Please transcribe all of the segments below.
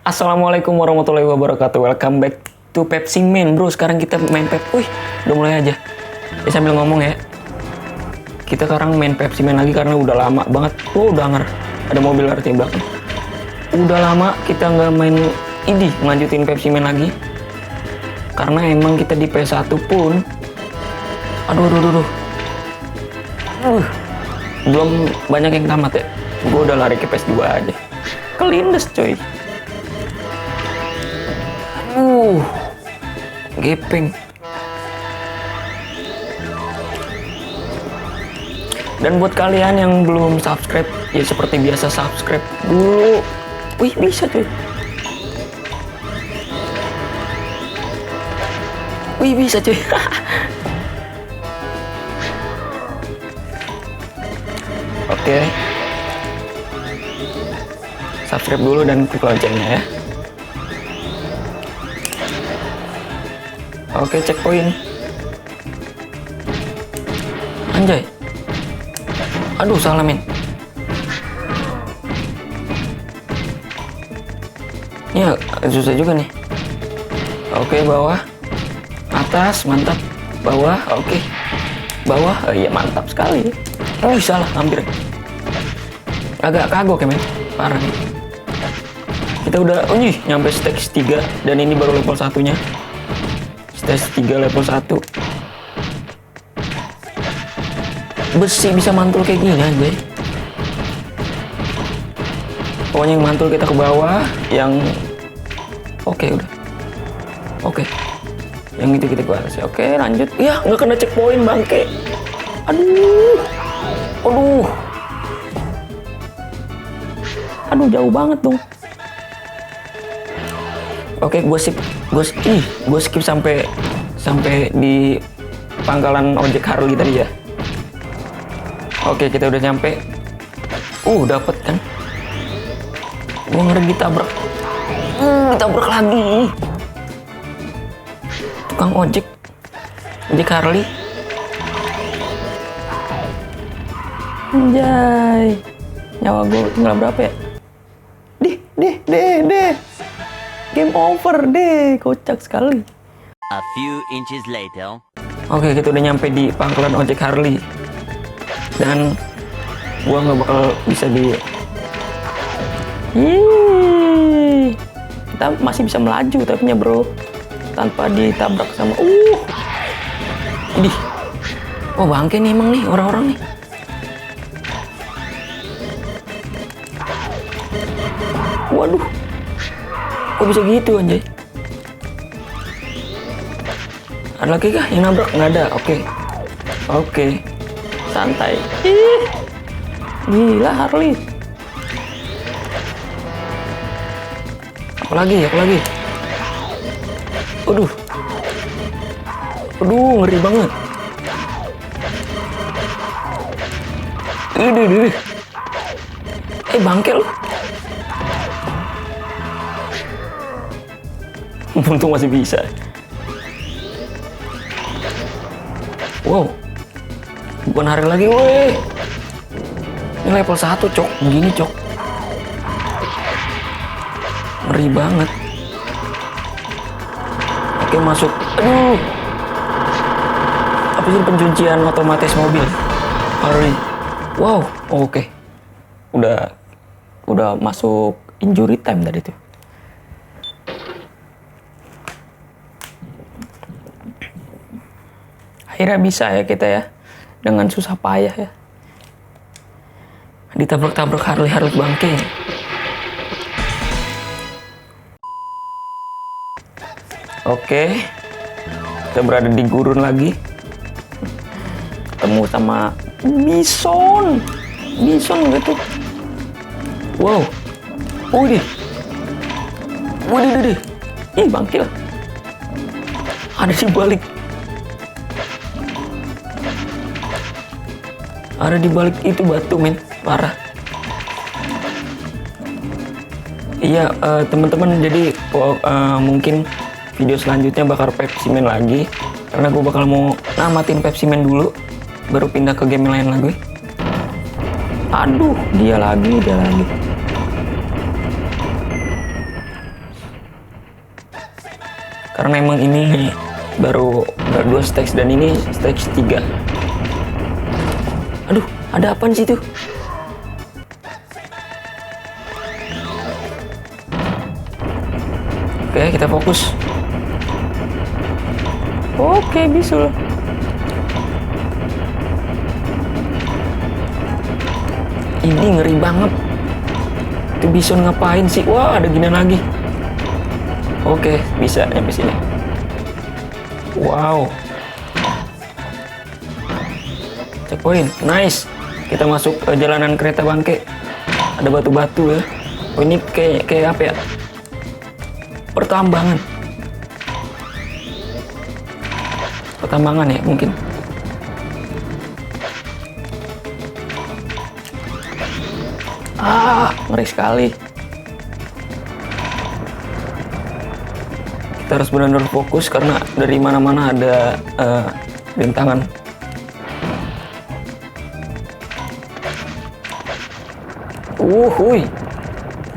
Assalamualaikum warahmatullahi wabarakatuh. Welcome back to Pepsi Man, bro. Sekarang kita main Wih, udah mulai aja. Ya, sambil ngomong ya. Kita sekarang main Pepsi Man lagi karena udah lama banget. Oh, udah denger. Ada mobil arti belakang. Udah lama kita nggak main ini, ngelanjutin Pepsi Man lagi. Karena emang kita di PS1 pun. Aduh. Belum banyak yang tamat ya. Gue udah lari ke PS2 aja. Kelindes, coy. Gepeng. Dan buat kalian yang belum subscribe, ya seperti biasa subscribe dulu. Wih, bisa cuy. Wih, bisa cuy. Oke. Subscribe dulu dan klik loncengnya ya. Oke, checkpoint. Anjay. Aduh, salah men. Ya, susah juga nih. Oke, bawah. Atas, mantap. Bawah, oke. Bawah, iya mantap sekali. Oh, salah, hampir. Agak kagok ya men. Parah nih. Kita udah, nyampe stage 3. Dan ini baru level 1-nya. Stage 3 level 1. Besi bisa mantul kayak gini aja. Pokoknya yang mantul kita ke bawah. Yang oke, udah. Oke. Yang itu kita bahas. Oke, lanjut. Ya, nggak kena checkpoint bangke. Aduh, jauh banget dong. Oke, gue skip sampai di pangkalan ojek Harley tadi ya. Oke, kita udah nyampe. Dapet kan? Gue ngeri ditabrak. Ditabrak lagi. Tukang ojek Harley. Anjay. Nyawa gue tinggal berapa ya? Deh. Game over deh, kocak sekali. A few inches later. Oke, kita udah nyampe di pangkalan ojek Harley. Dan gua nggak bakal bisa kita masih bisa melaju tapi nya bro, tanpa ditabrak sama bangke nih emang nih orang-orang nih. Waduh, kok bisa gitu anjay? Ada lagi kah yang nabrak? Nggak ada. Oke. Santai. Gila Harley. Apa lagi? Aduh, ngeri banget. Bangke lu. Untung masih bisa. Wow. Bukan hari lagi, weh. Ini level 1, cok. Begini, cok. Ngeri banget. Oke, masuk. Aduh. Apa sih pencucian otomatis mobil? Harley. Wow, oke. Udah masuk injury time tadi tuh. Akhirnya bisa ya kita ya. Dengan susah payah ya. Ditabrak-tabrak Harley bangke. Oke. Kita berada di gurun lagi. Ketemu sama bison gitu. Wow. Widih. Bangke lah. Ada di balik itu batu men, parah. Iya, teman-teman, jadi mungkin video selanjutnya bakal Pepsi Man lagi, karena gue bakal mau namatin Pepsi Man dulu, baru pindah ke game lain lagi. Aduh, dia lagi. Karena emang ini baru 2 stage dan ini stage 3. Aduh, ada apaan sih tuh? Oke, kita fokus. Oke, bisul. Ini ngeri banget. Itu bison ngapain sih? Wah, ada ginian lagi. Oke, bisa nyampe sini. Wow. Checkpoint, nice. Kita masuk ke jalanan kereta bangke. Ada batu-batu ya. Oh, ini kayak apa ya? Pertambangan ya mungkin. Ngeri sekali. Kita harus benar-benar fokus karena dari mana-mana ada rintangan. Wuih,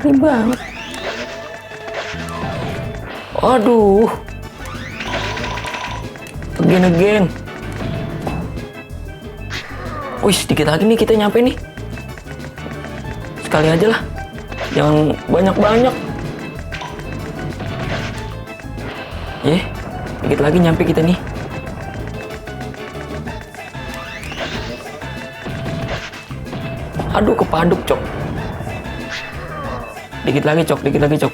ngeri banget. Aduh. Again. Wih, sedikit lagi nih kita nyampe nih. Sekali aja lah. Jangan banyak-banyak. Dikit lagi nyampe kita nih. Aduh, kepaduk, Cok. Dikit lagi, Cok.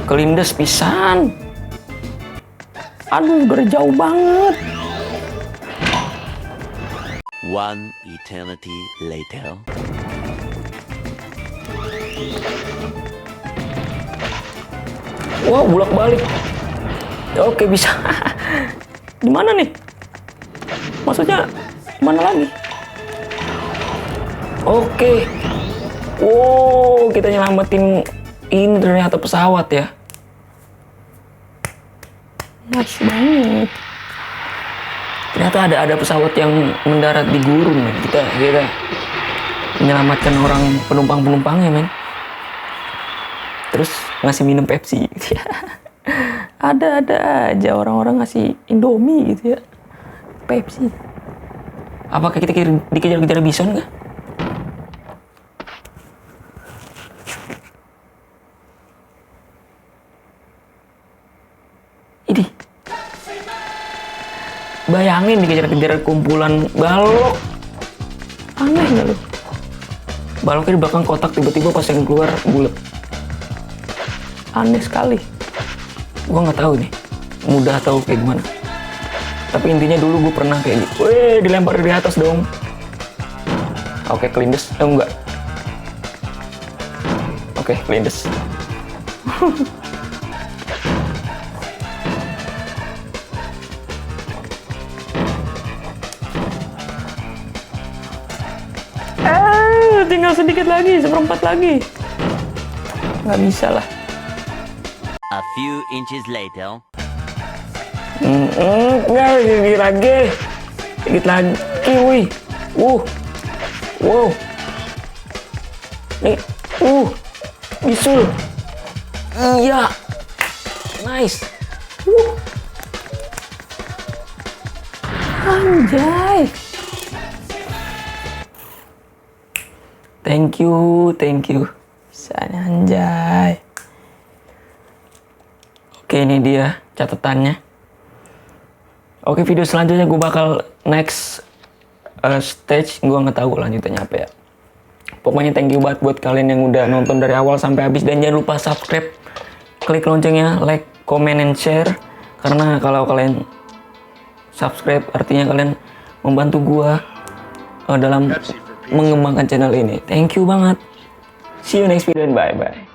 Kelindes pisan. Aduh, udah jauh banget. One eternity later. Wah, bulak balik. Oke, bisa. Di mana nih? Maksudnya mana lagi? Oke. Wow, kita nyelamatin ini ternyata pesawat ya. Nice banget. Ternyata ada pesawat yang mendarat di gurun, men. Kita menyelamatkan orang penumpangnya, men. Terus ngasih minum Pepsi gitu ya. Ada aja orang-orang ngasih Indomie gitu ya. Pepsi. Apakah kita dikejar-kejar bison nggak? Ini. Bayangin dikejar-kejar kumpulan balok. Aneh nggak lu? Baloknya di belakang kotak, tiba-tiba pas yang keluar bulat. Aneh sekali. Gua nggak tahu nih mudah atau kayak gimana. Tapi intinya dulu gue pernah kayak gitu. Weh, dilempar dari atas dong. Oke, kelindes. Enggak. Oke, kelindes. Tinggal sedikit lagi, 1/4 lagi. Nggak bisa lah. A few inches later. Dikit lagi. Dikit lagi, wih. Wow. Nih, bisul. Iya. Nice. Anjay. Thank you. Sana anjay. Oke, ini dia catatannya. Oke, video selanjutnya gue bakal next stage. Gue nggak tahu lanjutannya apa ya. Pokoknya thank you banget buat kalian yang udah nonton dari awal sampai habis. Dan jangan lupa subscribe, klik loncengnya, like, comment, and share. Karena kalau kalian subscribe artinya kalian membantu gue dalam mengembangkan channel ini. Thank you banget. See you next video and bye-bye.